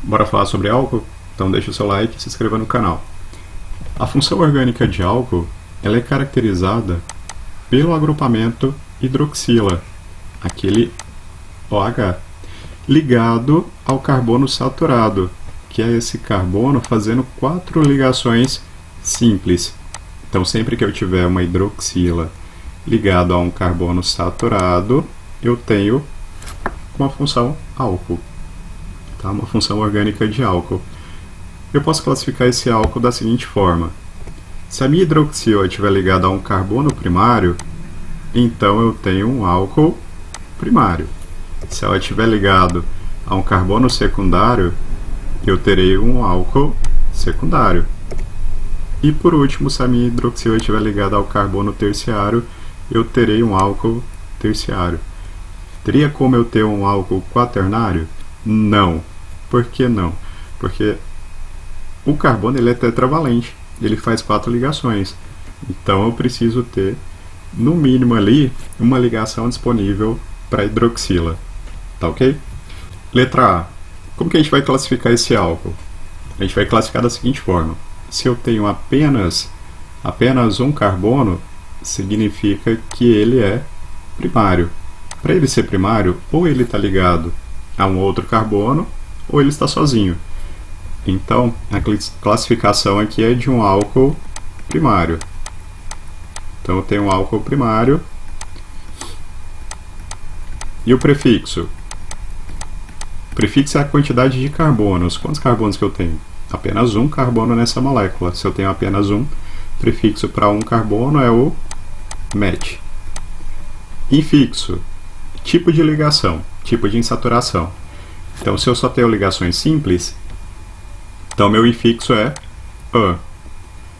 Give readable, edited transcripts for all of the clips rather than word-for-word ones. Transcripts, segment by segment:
Bora falar sobre álcool? Então deixa o seu like e se inscreva no canal. A função orgânica de álcool ela é caracterizada pelo agrupamento hidroxila, aquele OH, ligado ao carbono saturado, que é esse carbono fazendo 4 ligações simples. Então sempre que eu tiver uma hidroxila ligado a um carbono saturado, eu tenho uma função álcool, tá? Uma função orgânica de álcool. Eu posso classificar esse álcool da seguinte forma: se a minha hidroxila estiver ligada a um carbono primário, então eu tenho um álcool primário. Se ela estiver ligado a um carbono secundário, eu terei um álcool secundário. E por último, se a minha hidroxila estiver ligada ao carbono terciário, eu terei um álcool terciário. Teria como eu ter um álcool quaternário? Não. Por que não? Porque o carbono ele é tetravalente, ele faz 4 ligações. Então eu preciso ter, no mínimo ali, uma ligação disponível para a hidroxila. Tá ok? Letra A. Como que a gente vai classificar esse álcool? A gente vai classificar da seguinte forma: se eu tenho apenas um carbono, significa que ele é primário. Para ele ser primário, ou ele está ligado a um outro carbono, ou ele está sozinho. Então, a classificação aqui é de um álcool primário. Então, eu tenho um álcool primário. E o prefixo? O prefixo é a quantidade de carbonos. Quantos carbonos que eu tenho? Apenas um carbono nessa molécula. Se eu tenho apenas um, prefixo para um carbono é o met. Infixo, tipo de ligação, tipo de insaturação. Então, se eu só tenho ligações simples, então meu infixo é an.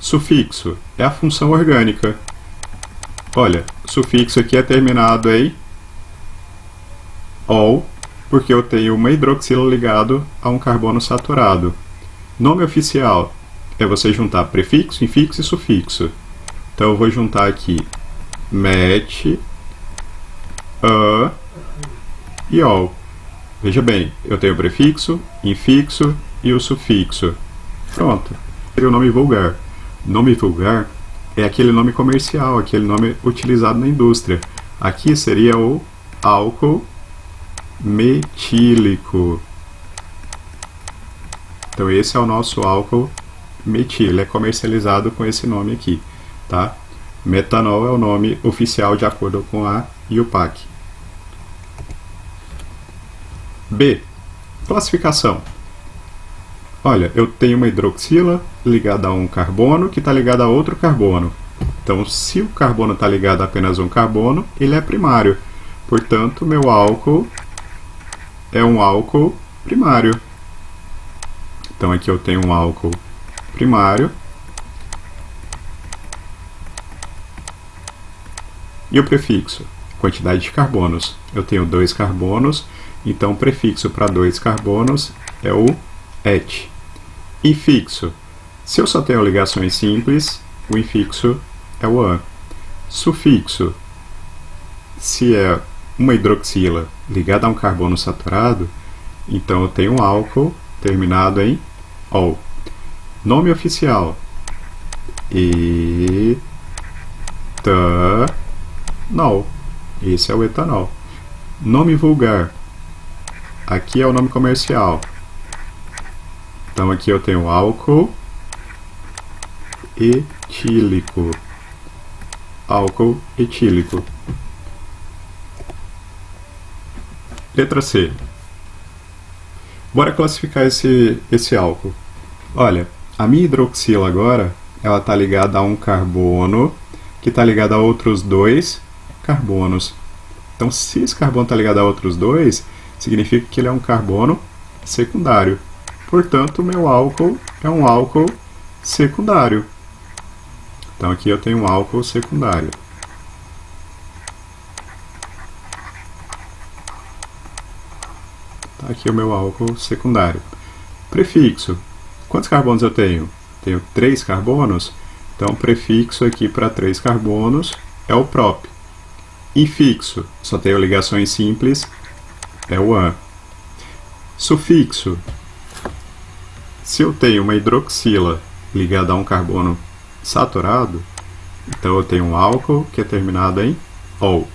Sufixo é a função orgânica. Olha, o sufixo aqui é terminado em ol, porque eu tenho uma hidroxila ligado a um carbono saturado. Nome oficial é você juntar prefixo, infixo e sufixo. Então eu vou juntar aqui met, an e ol. Veja bem, eu tenho o prefixo, infixo e o sufixo. Pronto. Seria o nome vulgar. Nome vulgar é aquele nome comercial, aquele nome utilizado na indústria. Aqui seria o álcool metílico. Então esse é o nosso álcool metil, ele é comercializado com esse nome aqui, tá? Metanol é o nome oficial de acordo com a IUPAC. B. Classificação. Olha, eu tenho uma hidroxila ligada a um carbono que está ligada a outro carbono. Então, se o carbono está ligado a apenas um carbono, ele é primário. Portanto, meu álcool é um álcool primário. Então, aqui eu tenho um álcool primário. E o prefixo? Quantidade de carbonos. Eu tenho 2 carbonos, então o prefixo para 2 carbonos é o et. Infixo. Se eu só tenho ligações simples, o infixo é o an. Sufixo. Se é uma hidroxila ligada a um carbono saturado, então eu tenho um álcool terminado em ol. Nome oficial: etanol. Esse é o etanol. Nome vulgar: aqui é o nome comercial. Então aqui eu tenho álcool etílico. Álcool etílico. Letra C. Bora classificar esse álcool. Olha, a minha hidroxila agora, ela está ligada a um carbono que está ligado a outros 2 carbonos. Então, se esse carbono está ligado a outros 2, significa que ele é um carbono secundário. Portanto, o meu álcool é um álcool secundário. Então, aqui eu tenho um álcool secundário. Tá aqui o meu álcool secundário. Prefixo. Quantos carbonos eu tenho? Tenho 3 carbonos. Então, o prefixo aqui para 3 carbonos é o prop. Infixo. Só tenho ligações simples. É o an. Sufixo. Se eu tenho uma hidroxila ligada a um carbono saturado, então eu tenho um álcool que é terminado em -ol.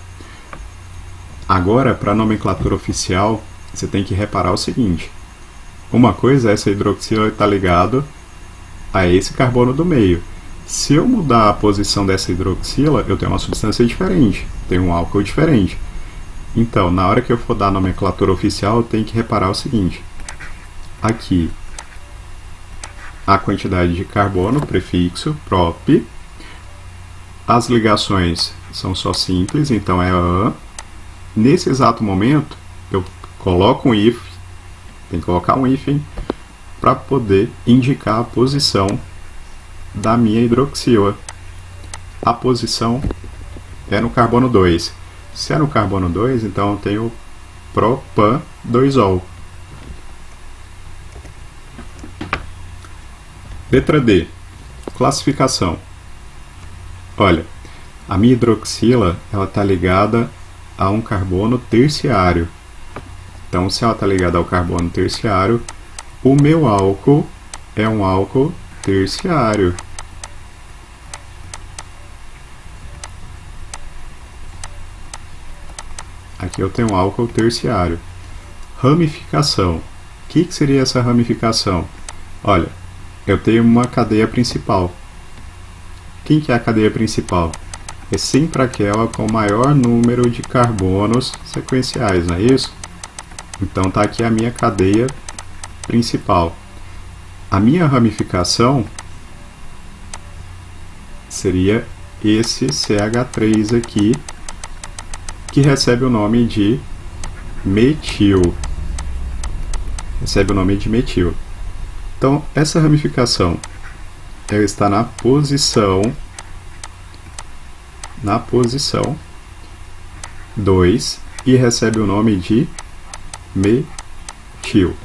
Agora, para a nomenclatura oficial, você tem que reparar o seguinte. Uma coisa é essa hidroxila estar ligado a esse carbono do meio. Se eu mudar a posição dessa hidroxila, eu tenho uma substância diferente, tenho um álcool diferente. Então, na hora que eu for dar a nomenclatura oficial, eu tenho que reparar o seguinte. Aqui, a quantidade de carbono, prefixo, prop. As ligações são só simples, então é AN. Nesse exato momento, eu coloco um if, tem que colocar um hífen, para poder indicar a posição da minha hidroxila. A posição é no carbono 2. Se é no carbono 2, então eu tenho propan 2ol. Letra D. Classificação. Olha, a minha hidroxila está ligada a um carbono terciário. Então, se ela está ligada ao carbono terciário, o meu álcool é um álcool terciário. Aqui eu tenho um álcool terciário. Ramificação. O que seria essa ramificação? Olha, eu tenho uma cadeia principal. Quem que é a cadeia principal? É sempre aquela com o maior número de carbonos sequenciais, não é isso? Então está aqui a minha cadeia principal. A minha ramificação seria esse CH3 aqui, que recebe o nome de metil. Recebe o nome de metil. Então, essa ramificação ela está na posição 2 e recebe o nome de metil.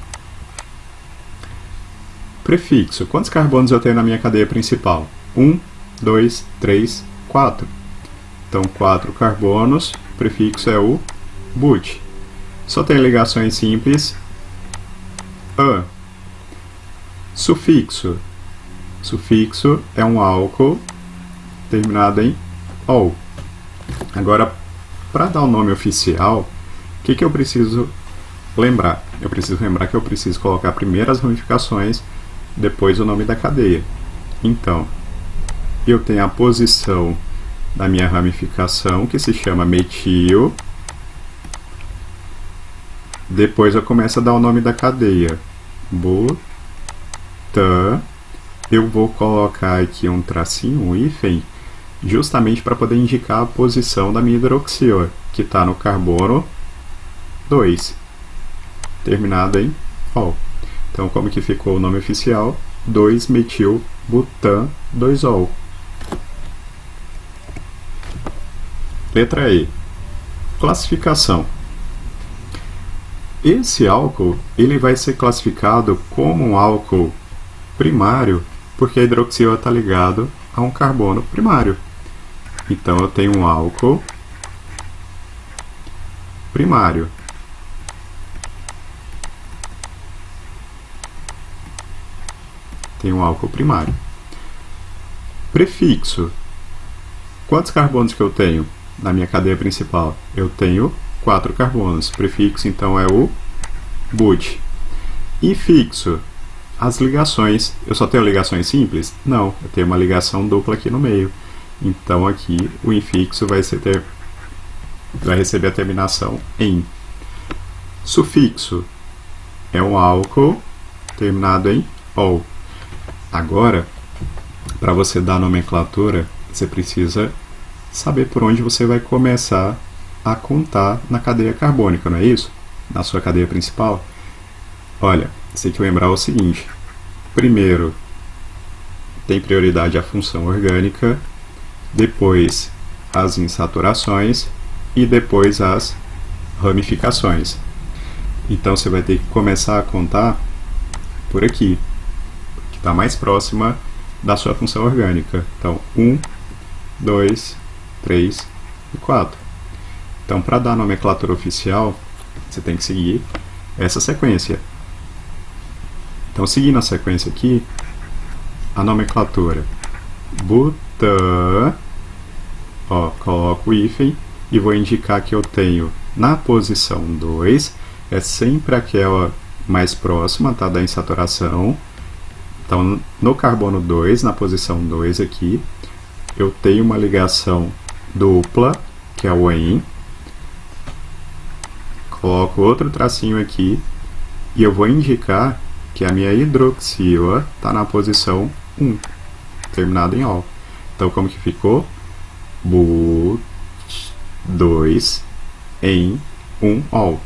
Prefixo. Quantos carbonos eu tenho na minha cadeia principal? 1, 2, 3, 4. Então, 4 carbonos. O prefixo é o but. Só tem ligações simples. An. Sufixo. Sufixo é um álcool terminado em ol. Agora, para dar o nome oficial, o que eu preciso lembrar? Eu preciso lembrar que eu preciso colocar primeiro as ramificações, depois o nome da cadeia. Então, eu tenho a posição da minha ramificação, que se chama metil. Depois eu começo a dar o nome da cadeia. Butan. Eu vou colocar aqui um tracinho, um hífen, justamente para poder indicar a posição da minha hidroxila, que está no carbono 2, terminado em ol. Então, como que ficou o nome oficial? 2-metil-butan 2ol. Letra E. Classificação. Esse álcool ele vai ser classificado como um álcool primário porque a hidroxila está ligado a um carbono primário. Então, eu tenho um álcool primário. Tenho um álcool primário. Prefixo. Quantos carbonos que eu tenho na minha cadeia principal? Eu tenho 4 carbonos. Prefixo, então, é o but. Infixo. As ligações. Eu só tenho ligações simples? Não, eu tenho uma ligação dupla aqui no meio. Então, aqui, o infixo vai receber a terminação em. Sufixo. É um álcool terminado em ol. Agora, para você dar a nomenclatura, você precisa saber por onde você vai começar a contar na cadeia carbônica, não é isso? Na sua cadeia principal. Olha, você tem que lembrar o seguinte. Primeiro, tem prioridade a função orgânica, depois as insaturações e depois as ramificações. Então, você vai ter que começar a contar por aqui, que está mais próxima da sua função orgânica. Então, 1, 2, 3 e 4. Então, para dar a nomenclatura oficial, você tem que seguir essa sequência. Então, seguindo a sequência aqui, a nomenclatura butan, ó, coloco o hífen e vou indicar que eu tenho na posição 2, é sempre aquela mais próxima, tá, da insaturação. Então, no carbono 2, na posição 2 aqui, eu tenho uma ligação dupla, que é o EN. Coloco outro tracinho aqui e eu vou indicar que a minha hidroxila está na posição 1, terminado em ol. Então, como que ficou? But 2 em 1 ol.